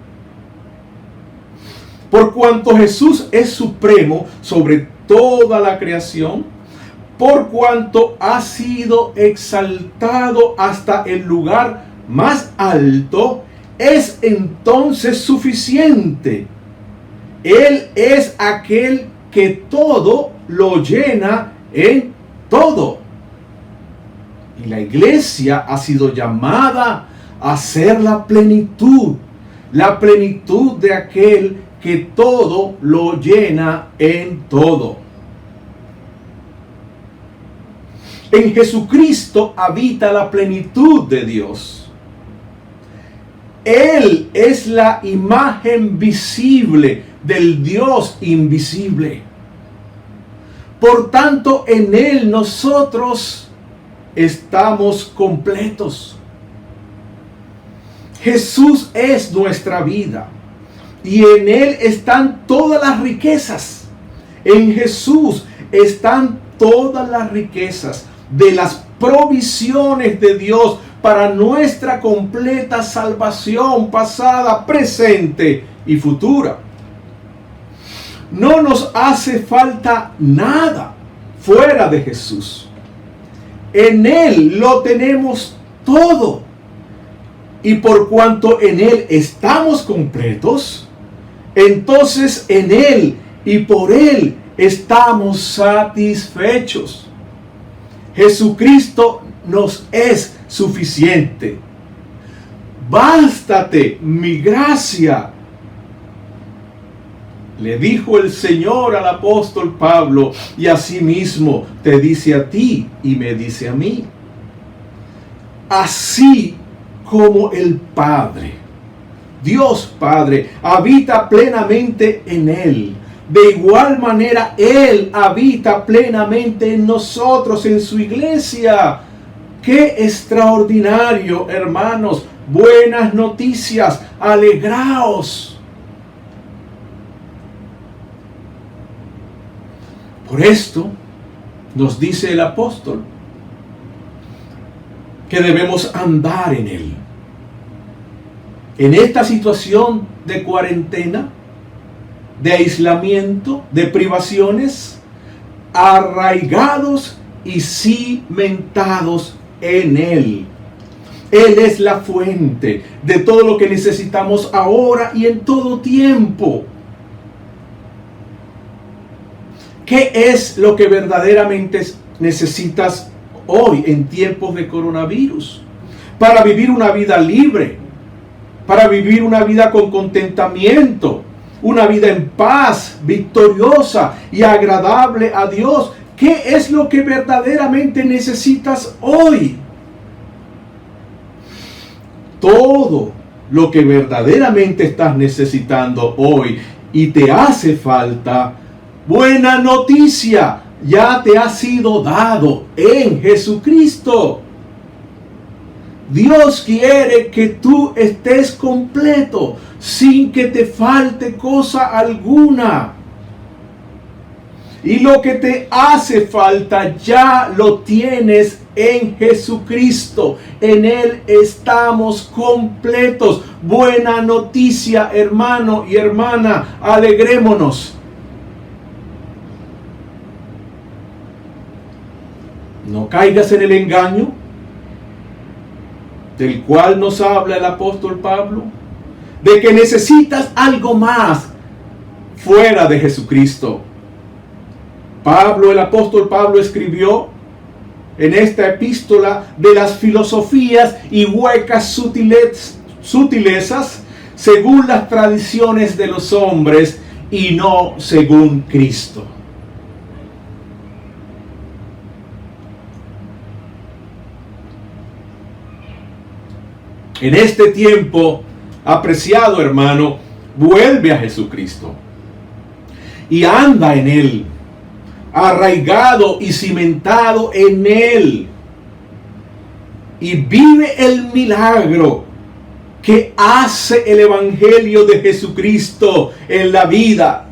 Por cuanto Jesús es supremo sobre toda la creación, por cuanto ha sido exaltado hasta el lugar más alto, es entonces suficiente. Él es aquel que todo lo llena en todo. Y la iglesia ha sido llamada a ser la plenitud de aquel que todo lo llena en todo. En Jesucristo habita la plenitud de Dios. Él es la imagen visible del Dios invisible. Por tanto, en Él nosotros estamos completos. Jesús es nuestra vida y en Él están todas las riquezas. En Jesús están todas las riquezas de las provisiones de Dios para nuestra completa salvación pasada, presente y futura. No nos hace falta nada fuera de Jesús. En Él lo tenemos todo. Y por cuanto en Él estamos completos, entonces en Él y por Él estamos satisfechos. Jesucristo nos es suficiente. Bástate mi gracia, le dijo el Señor al apóstol Pablo, y asimismo te dice a ti y me dice a mí. Así como el Padre, Dios Padre, habita plenamente en Él, de igual manera Él habita plenamente en nosotros, en su iglesia. ¡Qué extraordinario, hermanos! Buenas noticias, alegraos. Por esto nos dice el apóstol que debemos andar en Él. En esta situación de cuarentena, de aislamiento, de privaciones, arraigados y cimentados en Él. Él es la fuente de todo lo que necesitamos ahora y en todo tiempo. ¿Qué es lo que verdaderamente necesitas hoy en tiempos de coronavirus? Para vivir una vida libre, para vivir una vida con contentamiento, una vida en paz, victoriosa y agradable a Dios. ¿Qué es lo que verdaderamente necesitas hoy? Todo lo que verdaderamente estás necesitando hoy y te hace falta, buena noticia, ya te ha sido dado en Jesucristo. Dios quiere que tú estés completo, sin que te falte cosa alguna. Y lo que te hace falta ya lo tienes en Jesucristo. En Él estamos completos. Buena noticia, hermano y hermana. Alegrémonos. No caigas en el engaño del cual nos habla el apóstol Pablo, de que necesitas algo más fuera de Jesucristo. El apóstol Pablo escribió en esta epístola de las filosofías y huecas sutilezas según las tradiciones de los hombres y no según Cristo. En este tiempo, apreciado hermano, vuelve a Jesucristo y anda en Él, arraigado y cimentado en Él, y vive el milagro que hace el Evangelio de Jesucristo en la vida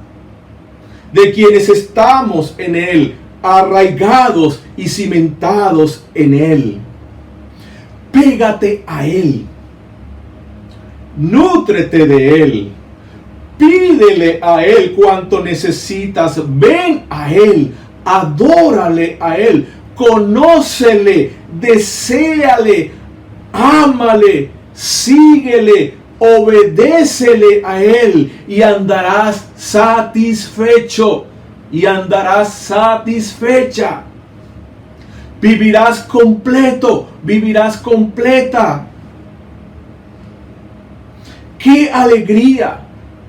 de quienes estamos en Él, arraigados y cimentados en Él. Pégate a Él, nútrete de Él, pídele a Él cuanto necesitas, ven a Él, adórale a Él, conócele, deséale, ámale, síguele, obedécele a Él y andarás satisfecho y andarás satisfecha. Vivirás completo, vivirás completa. ¡Qué alegría,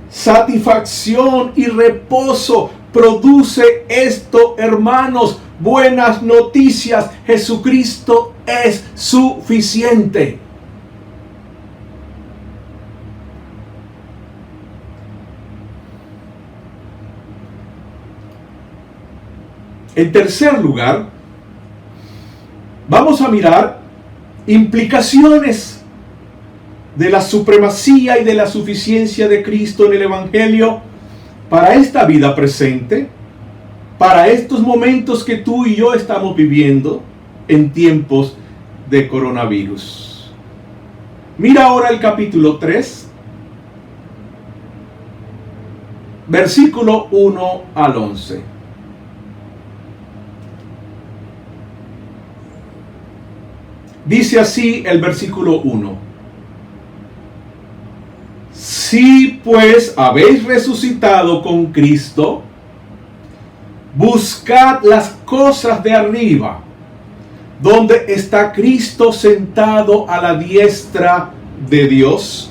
satisfacción y reposo produce esto, hermanos! Buenas noticias, Jesucristo es suficiente. En tercer lugar, vamos a mirar implicaciones de la supremacía y de la suficiencia de Cristo en el Evangelio para esta vida presente, para estos momentos que tú y yo estamos viviendo en tiempos de coronavirus. Mira ahora el capítulo 3, versículo 1 al 11. Dice así el versículo 1. Si pues habéis resucitado con Cristo, buscad las cosas de arriba, donde está Cristo sentado a la diestra de Dios.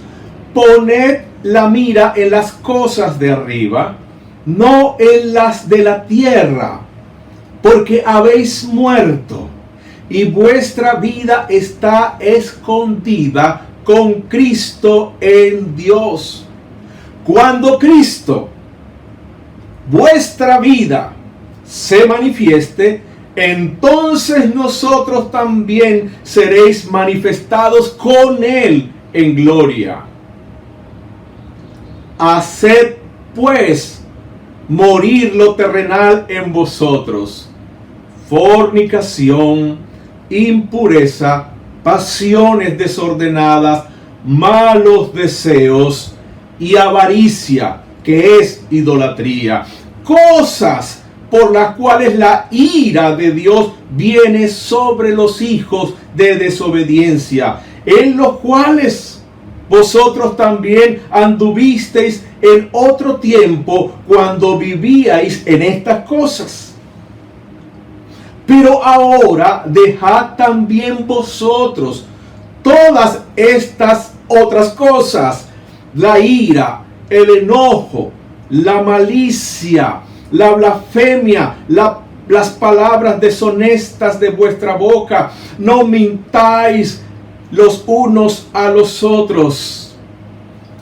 Poned la mira en las cosas de arriba, no en las de la tierra, porque habéis muerto y vuestra vida está escondida con Cristo en Dios. Cuando Cristo, vuestra vida, se manifieste, entonces nosotros también seréis manifestados con Él en gloria. Haced pues morir lo terrenal en vosotros: fornicación, impureza, pasiones desordenadas, malos deseos y avaricia, que es idolatría, cosas por las cuales la ira de Dios viene sobre los hijos de desobediencia, en los cuales vosotros también anduvisteis en otro tiempo cuando vivíais en estas cosas. Pero ahora dejad también vosotros todas estas otras cosas: la ira, el enojo, la malicia, la blasfemia, las palabras deshonestas de vuestra boca. No mintáis los unos a los otros,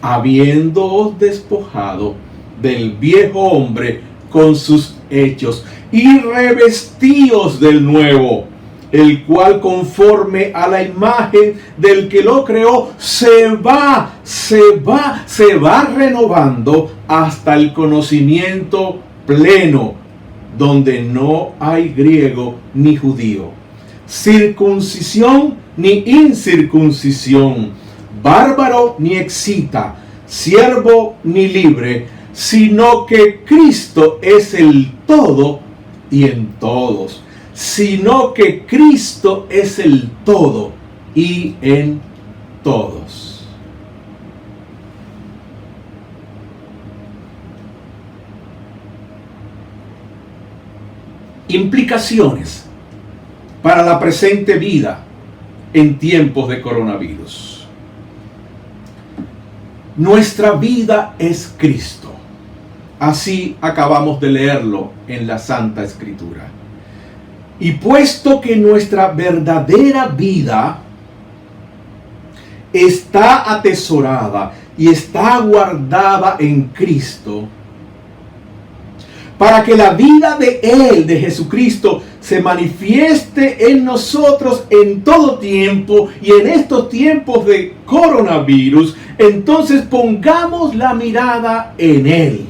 habiéndoos despojado del viejo hombre con sus hechos, y revestíos del nuevo, el cual conforme a la imagen del que lo creó se va renovando hasta el conocimiento pleno, donde no hay griego ni judío, circuncisión ni incircuncisión, bárbaro ni excita, siervo ni libre, sino que Cristo es el todo y en todos. Sino que Cristo es el todo y en todos. Implicaciones para la presente vida en tiempos de coronavirus. Nuestra vida es Cristo. Así acabamos de leerlo en la Santa Escritura. Y puesto que nuestra verdadera vida está atesorada y está guardada en Cristo, para que la vida de Él, de Jesucristo, se manifieste en nosotros en todo tiempo y en estos tiempos de coronavirus, entonces pongamos la mirada en Él.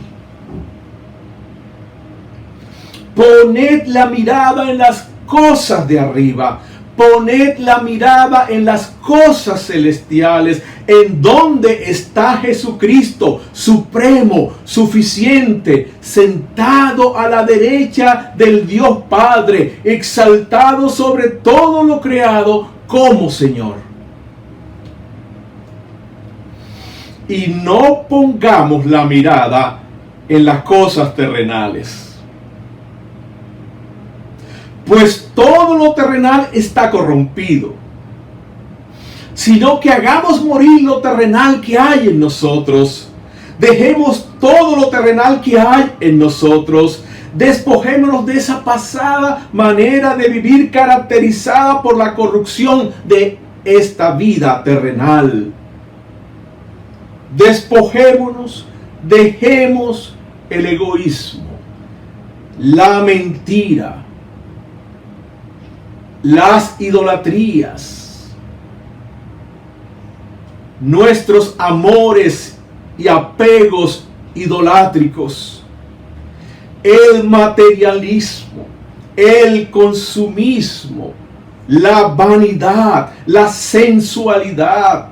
Poned la mirada en las cosas de arriba. Poned la mirada en las cosas celestiales, en donde está Jesucristo, supremo, suficiente, sentado a la derecha del Dios Padre, exaltado sobre todo lo creado como Señor. Y no pongamos la mirada en las cosas terrenales, pues todo lo terrenal está corrompido, sino que hagamos morir lo terrenal que hay en nosotros. Dejemos todo lo terrenal que hay en nosotros. Despojémonos de esa pasada manera de vivir caracterizada por la corrupción de esta vida terrenal. Despojémonos, dejemos el egoísmo, la mentira, las idolatrías, nuestros amores y apegos idolátricos, el materialismo, el consumismo, la vanidad, la sensualidad.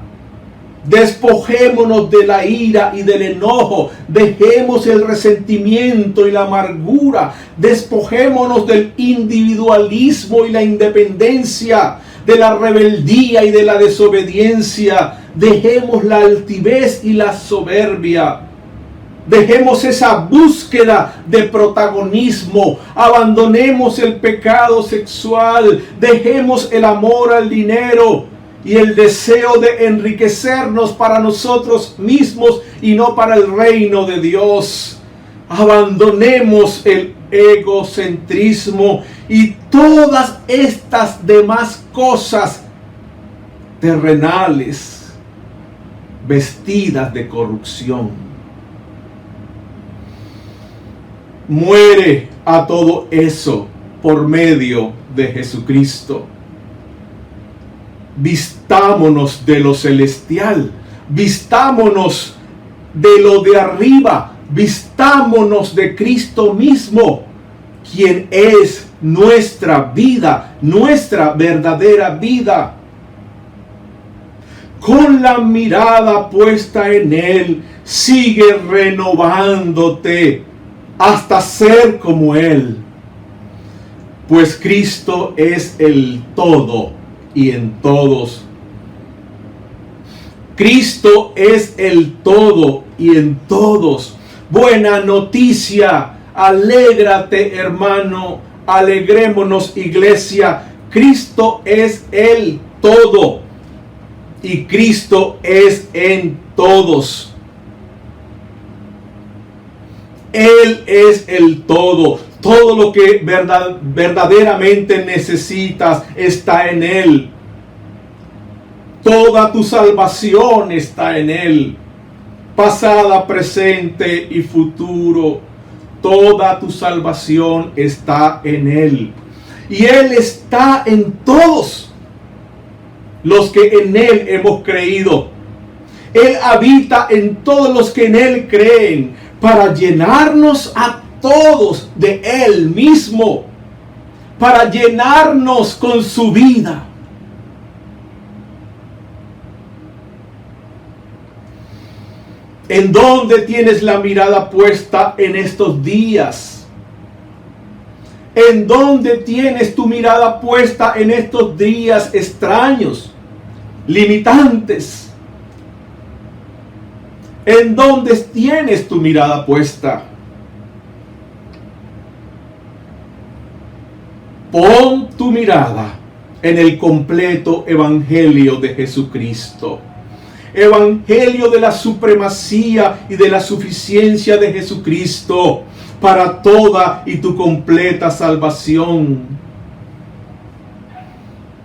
Despojémonos de la ira y del enojo, dejemos el resentimiento y la amargura, despojémonos del individualismo y la independencia, de la rebeldía y de la desobediencia, dejemos la altivez y la soberbia. Dejemos esa búsqueda de protagonismo, abandonemos el pecado sexual, dejemos el amor al dinero y el deseo de enriquecernos para nosotros mismos y no para el reino de Dios. Abandonemos el egocentrismo y todas estas demás cosas terrenales vestidas de corrupción. Muere a todo eso por medio de Jesucristo. Vistámonos de lo celestial, vistámonos de lo de arriba, vistámonos de Cristo mismo, quien es nuestra vida, nuestra verdadera vida. Con la mirada puesta en Él, sigue renovándote hasta ser como Él, pues Cristo es el todo y en todos. Cristo es el todo y en todos. Buena noticia, alégrate hermano, alegrémonos iglesia. Cristo es el todo y Cristo es en todos. Él es el todo. Todo lo que verdaderamente necesitas está en Él. Toda tu salvación está en Él. pasada, presente y futuro. Toda tu salvación está en Él. Y Él está en todos los que en Él hemos creído. Él habita en todos los que en Él creen, para llenarnos a todos de Él mismo, para llenarnos con su vida. ¿En dónde tienes la mirada puesta en estos días? ¿En dónde tienes tu mirada puesta en estos días extraños, limitantes? ¿En dónde tienes tu mirada puesta? Pon tu mirada en el completo evangelio de Jesucristo. Evangelio de la supremacía y de la suficiencia de Jesucristo para toda y tu completa salvación.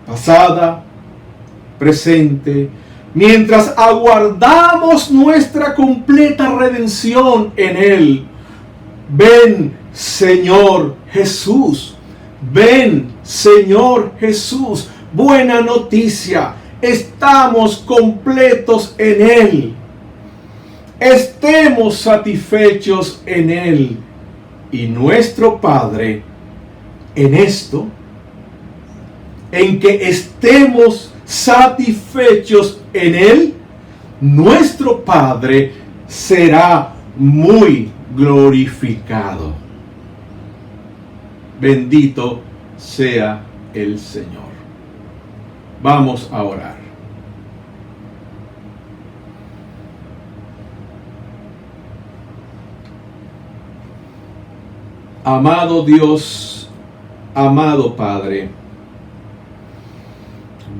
Pasada, presente, mientras aguardamos nuestra completa redención en Él. Ven, Señor Jesús. Ven, Señor Jesús. Buena noticia. Estamos completos en Él. Estemos satisfechos en Él. Y nuestro Padre, en esto, en que estemos satisfechos en Él, nuestro Padre será muy glorificado. Bendito sea el Señor. Vamos a orar. Amado Dios, amado Padre,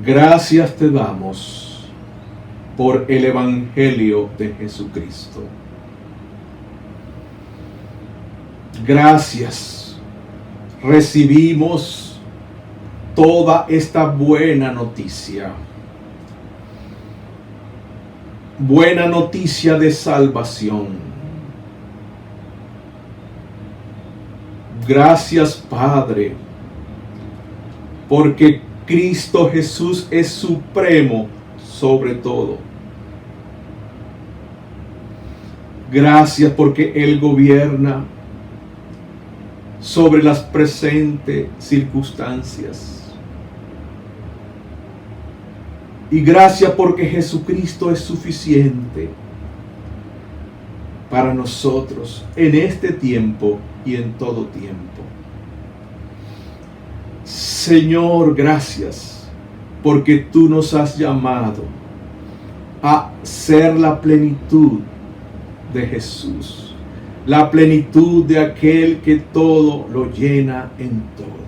gracias te damos por el Evangelio de Jesucristo. Gracias. Recibimos toda esta buena noticia. Buena noticia de salvación. Gracias, Padre, porque Cristo Jesús es supremo sobre todo. Gracias porque Él gobierna sobre las presentes circunstancias. Y gracias porque Jesucristo es suficiente para nosotros en este tiempo y en todo tiempo. Señor, gracias porque tú nos has llamado a ser la plenitud de Jesús, la plenitud de aquel que todo lo llena en todo.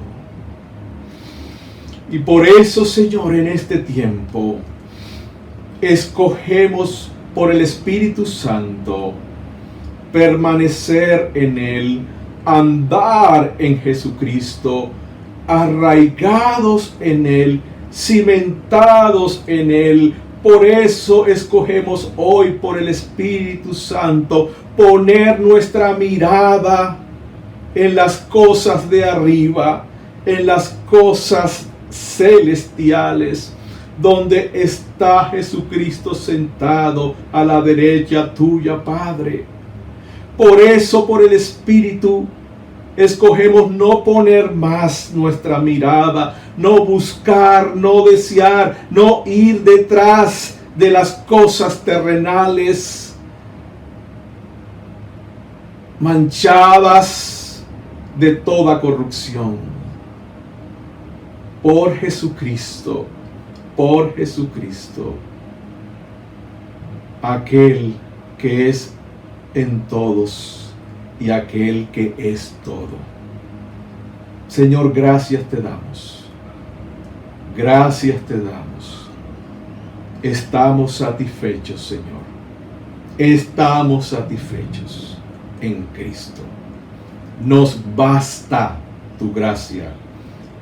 Y por eso, Señor, en este tiempo escogemos por el Espíritu Santo permanecer en Él, andar en Jesucristo, arraigados en Él, cimentados en Él. Por eso escogemos hoy por el Espíritu Santo poner nuestra mirada en las cosas de arriba, en las cosas celestiales, donde está Jesucristo sentado a la derecha tuya, Padre. Por eso, por el Espíritu, escogemos no poner más nuestra mirada, no buscar, no desear, no ir detrás de las cosas terrenales manchadas de toda corrupción. Por Jesucristo, aquel que es en todos y aquel que es todo. Señor, gracias te damos. Gracias te damos. Estamos satisfechos, Señor. Estamos satisfechos en Cristo. Nos basta tu gracia.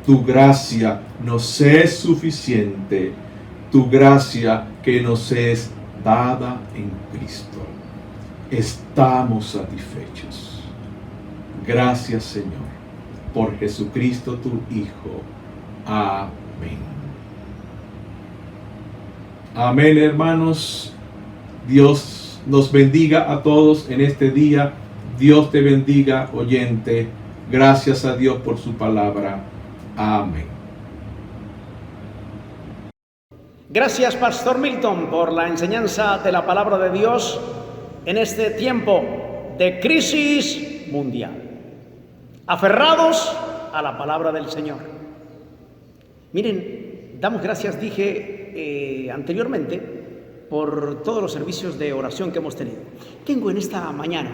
Tu gracia nos es suficiente. Tu gracia que nos es dada en Cristo. estamos satisfechos. Gracias, Señor, por Jesucristo tu Hijo. Amén. Amén, hermanos. Dios nos bendiga a todos en este día. Dios te bendiga, oyente. Gracias a Dios por su palabra. Amén. Gracias, Pastor Milton, por la enseñanza de la palabra de Dios en este tiempo de crisis mundial. Aferrados a la palabra del Señor. Miren, damos gracias, dije anteriormente, por todos los servicios de oración que hemos tenido. Tengo en esta mañana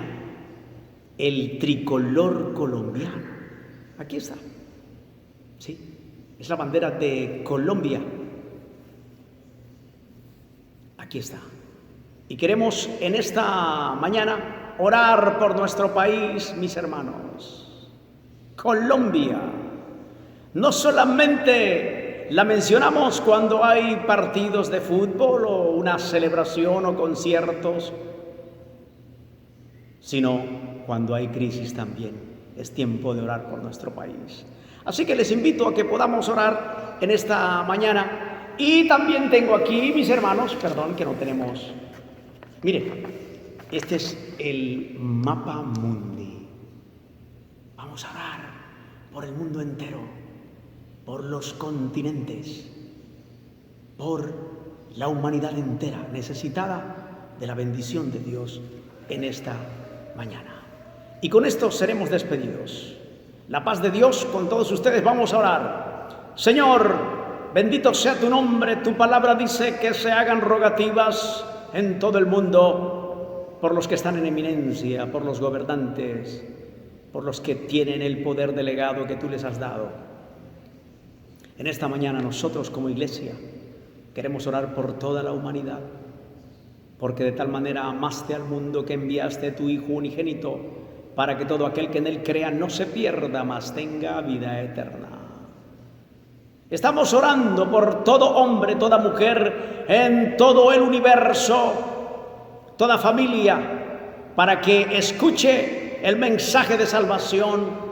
el tricolor colombiano. Aquí está. Sí, es la bandera de Colombia. Aquí está. Y queremos en esta mañana orar por nuestro país, mis hermanos. Colombia. No solamente la mencionamos cuando hay partidos de fútbol o una celebración o conciertos, sino cuando hay crisis también. Es tiempo de orar por nuestro país. Así que les invito a que podamos orar en esta mañana. Y también tengo aquí, mis hermanos, perdón que no tenemos. Miren, este es el mapa mundi. Vamos a orar por el mundo entero, por los continentes, por la humanidad entera, necesitada de la bendición de Dios en esta mañana. Y con esto seremos despedidos. La paz de Dios con todos ustedes. Vamos a orar. Señor, bendito sea tu nombre. Tu palabra dice que se hagan rogativas en todo el mundo por los que están en eminencia, por los gobernantes, por los que tienen el poder delegado que tú les has dado. En esta mañana nosotros como iglesia queremos orar por toda la humanidad, porque de tal manera amaste al mundo que enviaste a tu Hijo unigénito, para que todo aquel que en él crea no se pierda, mas tenga vida eterna. Estamos orando por todo hombre, toda mujer, en todo el universo, toda familia, para que escuche el mensaje de salvación,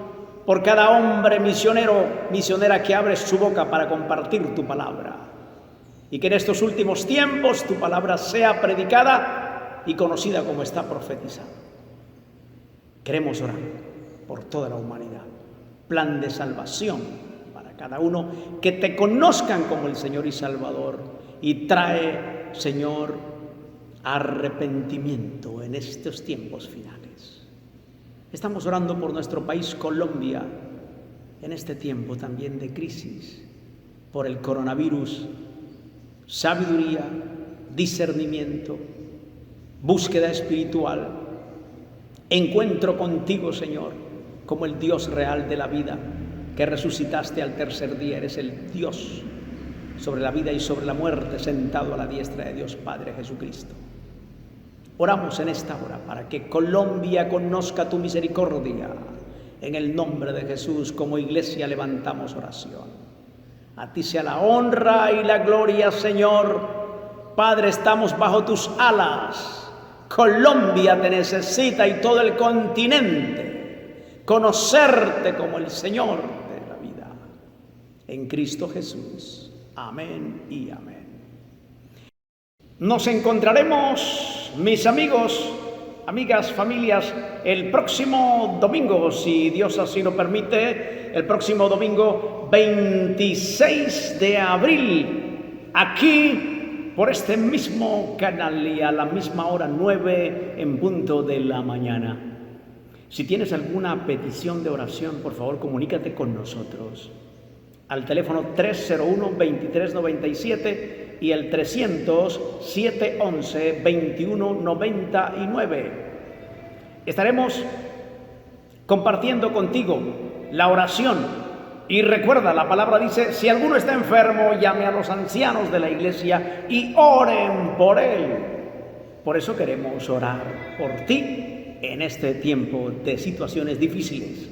por cada hombre misionero, misionera que abre su boca para compartir tu palabra. Y que en estos últimos tiempos tu palabra sea predicada y conocida como está profetizada. Queremos orar por toda la humanidad. Plan de salvación para cada uno, que te conozcan como el Señor y Salvador, y trae, Señor, arrepentimiento en estos tiempos finales. Estamos orando por nuestro país Colombia en este tiempo también de crisis, por el coronavirus, sabiduría, discernimiento, búsqueda espiritual, encuentro contigo, Señor, como el Dios real de la vida, que resucitaste al tercer día. Eres el Dios sobre la vida y sobre la muerte, sentado a la diestra de Dios Padre Jesucristo. Oramos en esta hora para que Colombia conozca tu misericordia. En el nombre de Jesús, como iglesia levantamos oración. A ti sea la honra y la gloria, Señor. Padre, estamos bajo tus alas. Colombia te necesita y todo el continente. Conocerte como el Señor de la vida. En Cristo Jesús. Amén y amén. Nos encontraremos, mis amigos, amigas, familias, el próximo domingo, si Dios así lo permite, el próximo domingo 26 de abril, aquí por este mismo canal y a la misma hora, 9 en punto de la mañana. Si tienes alguna petición de oración, por favor, comunícate con nosotros al teléfono 301-2397 y el 300-711-2199. Estaremos compartiendo contigo la oración. Y recuerda, la palabra dice, si alguno está enfermo, llame a los ancianos de la iglesia y oren por él. Por eso queremos orar por ti en este tiempo de situaciones difíciles.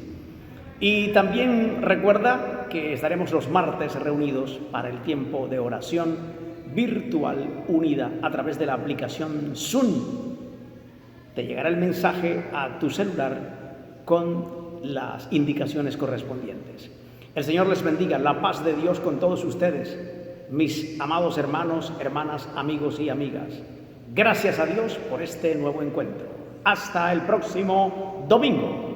Y también recuerda que estaremos los martes reunidos para el tiempo de oración virtual unida a través de la aplicación Zoom. Te llegará el mensaje a tu celular con las indicaciones correspondientes. El Señor les bendiga, la paz de Dios con todos ustedes, mis amados hermanos, hermanas, amigos y amigas. Gracias a Dios por este nuevo encuentro. Hasta el próximo domingo.